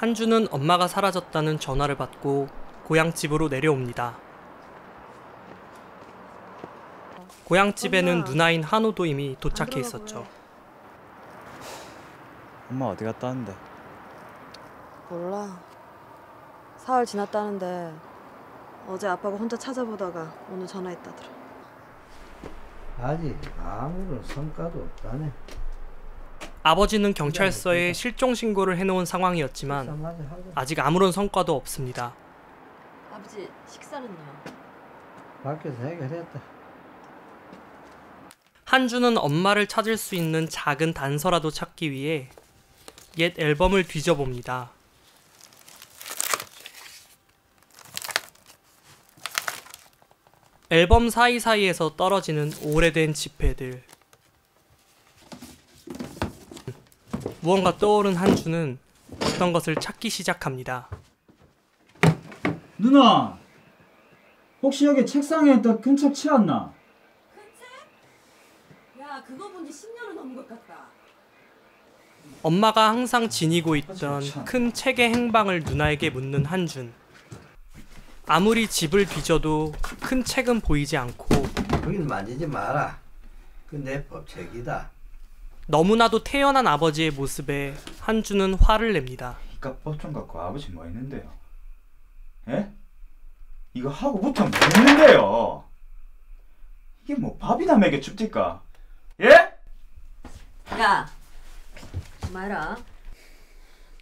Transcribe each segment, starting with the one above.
한주는 엄마가 사라졌다는 전화를 받고 고향집으로 내려옵니다. 고향집에는 누나인 한우도 이미 도착해 있었죠. 엄마 어디 갔다 왔는데? 몰라. 사흘 지났다는데 어제 아빠가 혼자 찾아보다가 오늘 전화했다더라. 아직 아무런 성과도 없다네. 아버지는 경찰서에 실종 신고를 해놓은 상황이었지만 아직 아무런 성과도 없습니다. 아버지 식사는요? 밖에서 해결했다. 한주는 엄마를 찾을 수 있는 작은 단서라도 찾기 위해 옛 앨범을 뒤져봅니다. 앨범 사이사이에서 떨어지는 오래된 지폐들. 무언가 떠오른 한주는 어떤 것을 찾기 시작합니다. 누나! 혹시 여기 책상에 있던 큰 책 치웠나? 큰 책? 야, 그거 본 지 10년은 넘은 것 같다. 엄마가 항상 지니고 있던 큰 책의 행방을 누나에게 묻는 한준. 아무리 집을 뒤져도 큰 책은 보이지 않고 거기는 만지지 마라. 그 내 법책이다. 너무나도 태연한 아버지의 모습에 한준은 화를 냅니다. 이깟 법 좀 갖고 아버지 뭐 했는데요? 예? 이거 하고부터 뭐 했는데요? 이게 뭐 밥이나 먹여 줍니까? 예? 야, 말아.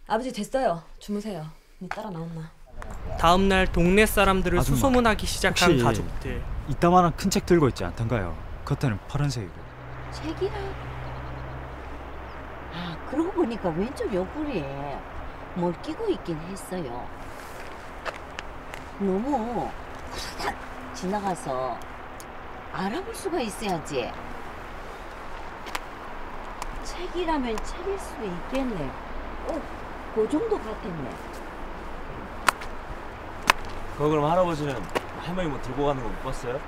아버지 됐어요. 주무세요. 니 따라 나온나. 다음날 동네 사람들을 아줌마, 수소문하기 시작한 혹시 가족들. 이따만한 큰 책 들고 있지 않던가요? 겉에는 파란색이고. 책이라? 아, 그러고 보니까 왼쪽 옆구리에 뭘 끼고 있긴 했어요. 너무 후다닥 지나가서 알아볼 수가 있어야지. 책이라면 책일 수 있겠네. 그 정도 같았네. 그럼 할아버지는 할머니 뭐 들고 가는 거 못 봤어요?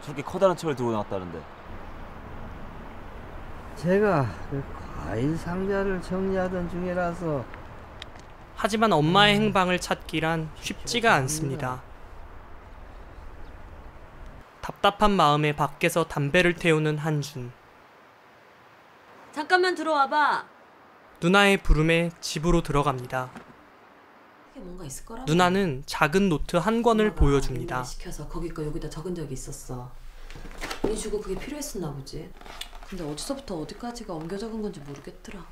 저렇게 커다란 책을 들고 나왔다는데. 제가 그 과일 상자를 정리하던 중이라서. 하지만 엄마의 행방을 찾기란 쉽지가 않습니다. 답답한 마음에 밖에서 담배를 태우는 한준. 잠깐만 들어와봐. 누나의 부름에 집으로 들어갑니다. 이게 뭔가 있을 거라. 누나는 작은 노트 한 권을 보여줍니다. 시켜서 거기 거 여기다 적은 적이 있었어. 이 주고 그게 필요했었나 보지. 근데 어디서부터 어디까지가 옮겨 적은 건지 모르겠더라.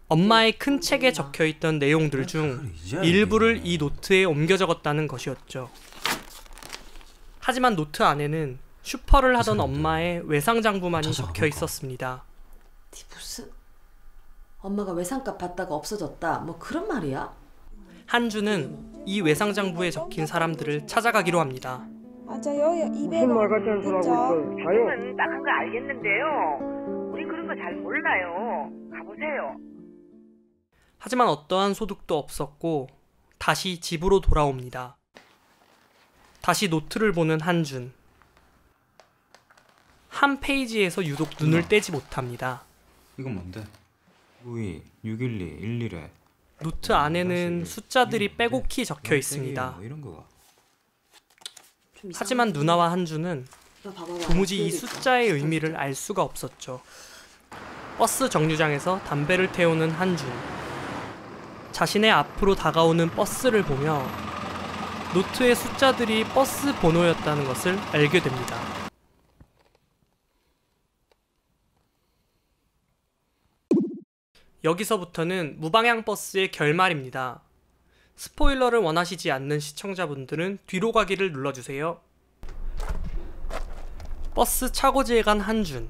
엄마의 큰 책에 적혀있던 내용들 중 일부를 이 노트에 옮겨 적었다는 것이었죠. 하지만 노트 안에는 슈퍼를 하던 엄마의 외상장부만이 적혀 있었습니다. 니 무슨 엄마가 외상값 받다가 없어졌다 뭐 그런 말이야? 한주는 이 외상장부에 적힌 사람들을 찾아가기로 합니다. 맞아요. 200원. 무슨 말 같은 소리 하고 있어요? 지금은 나간 거 알겠는데요. 우리 그런 거 잘 몰라요. 가보세요. 하지만 어떠한 소득도 없었고 다시 집으로 돌아옵니다. 다시 노트를 보는 한준. 한 페이지에서 유독 눈을 떼지 못합니다. 이건 뭔데? 92, 612, 112에. 노트 안에는 숫자들이 빼곡히 적혀 있습니다. 이런 거가. 하지만 누나와 한주는 도무지 이 숫자의 의미를 알 수가 없었죠. 버스 정류장에서 담배를 태우는 한준. 자신의 앞으로 다가오는 버스를 보며 노트의 숫자들이 버스 번호였다는 것을 알게 됩니다. 여기서부터는 무방향 버스의 결말입니다. 스포일러를 원하시지 않는 시청자분들은 뒤로 가기를 눌러주세요. 버스 차고지에 간 한준.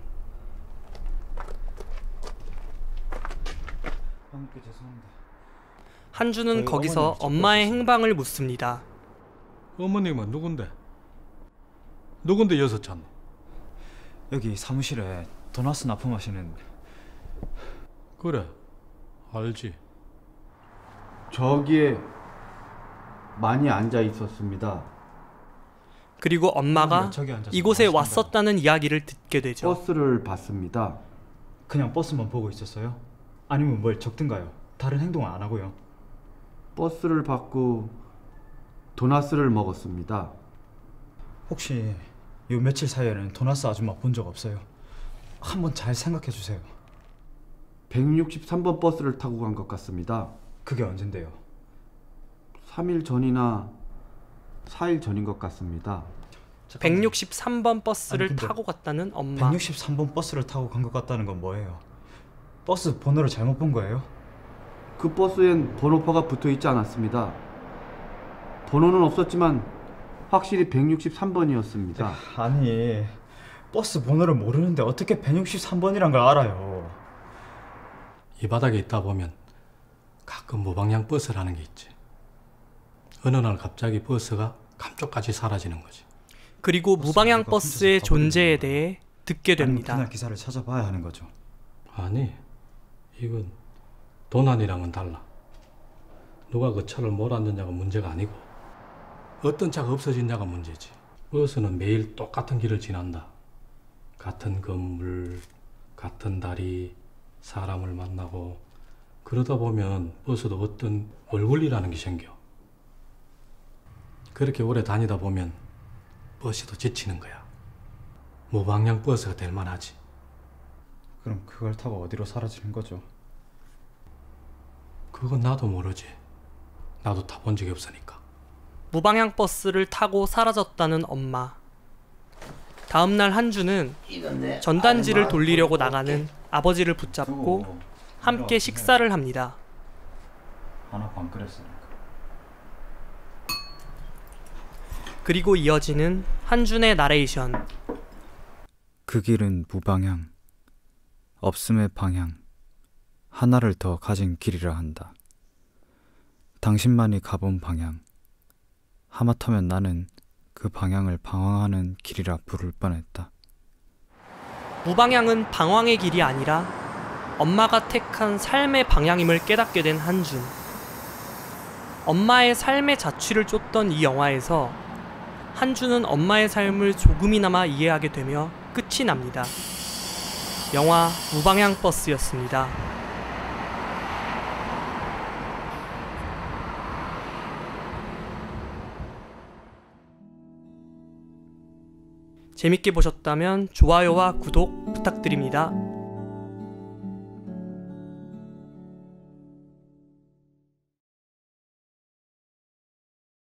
한준은 거기서 엄마의 행방을 묻습니다. 어머님은 누군데? 누군데 여섯 찾노? 여기 사무실에 도나스 납품하시는. 그래, 알지. 저기에 많이 앉아 있었습니다. 그리고 엄마가 이곳에 왔었다는 이야기를 듣게 되죠. 버스를 봤습니다. 그냥 버스만 보고 있었어요? 아니면 뭘 적든가요? 다른 행동은 안 하고요? 버스를 받고 도나스를 먹었습니다. 혹시 요 며칠 사이에는 도나스 아줌마 본 적 없어요? 한번 잘 생각해 주세요. 163번 버스를 타고 간 것 같습니다. 그게 언젠데요? 3일 전이나 4일 전인 것 같습니다. 163번 버스를 아니, 근데 타고 갔다는 엄마. 163번 버스를 타고 간 것 같다는 건 뭐예요? 버스 번호를 잘못 본 거예요? 그 버스엔 번호표가 붙어 있지 않았습니다. 번호는 없었지만 확실히 163번이었습니다. 아니, 버스 번호를 모르는데 어떻게 163번이란 걸 알아요? 이 바닥에 있다 보면 가끔 무방향 버스라는 게 있지. 어느 날 갑자기 버스가 감쪽같이 사라지는 거지. 그리고 무방향 버스의 존재에 대해 듣게 됩니다. 그날 기사를 찾아봐야 하는 거죠. 아니, 이건 도난이랑은 달라. 누가 그 차를 몰았느냐가 문제가 아니고 어떤 차가 없어졌냐가 문제지. 버스는 매일 똑같은 길을 지난다. 같은 건물, 같은 다리, 사람을 만나고 그러다 보면 버스도 어떤 얼굴이라는 게 생겨. 그렇게 오래 다니다 보면 버스도 지치는 거야. 무방향 버스가 될 만하지. 그럼 그걸 타고 어디로 사라지는 거죠? 그건 나도 모르지. 나도 타본 적이 없으니까. 무방향 버스를 타고 사라졌다는 엄마. 다음날 한주는 전단지를 돌리려고 나가는 아버지를 붙잡고 함께 식사를 합니다. 하나 반 끓였으니까. 그리고 이어지는 한준의 나레이션. 그 길은 무방향, 없음의 방향, 하나를 더 가진 길이라 한다. 당신만이 가본 방향, 하마터면 나는 그 방향을 방황하는 길이라 부를 뻔했다. 무방향은 방황의 길이 아니라 엄마가 택한 삶의 방향임을 깨닫게 된 한준. 엄마의 삶의 자취를 쫓던 이 영화에서 한준은 엄마의 삶을 조금이나마 이해하게 되며 끝이 납니다. 영화 무방향 버스였습니다. 재밌게 보셨다면 좋아요와 구독 부탁드립니다.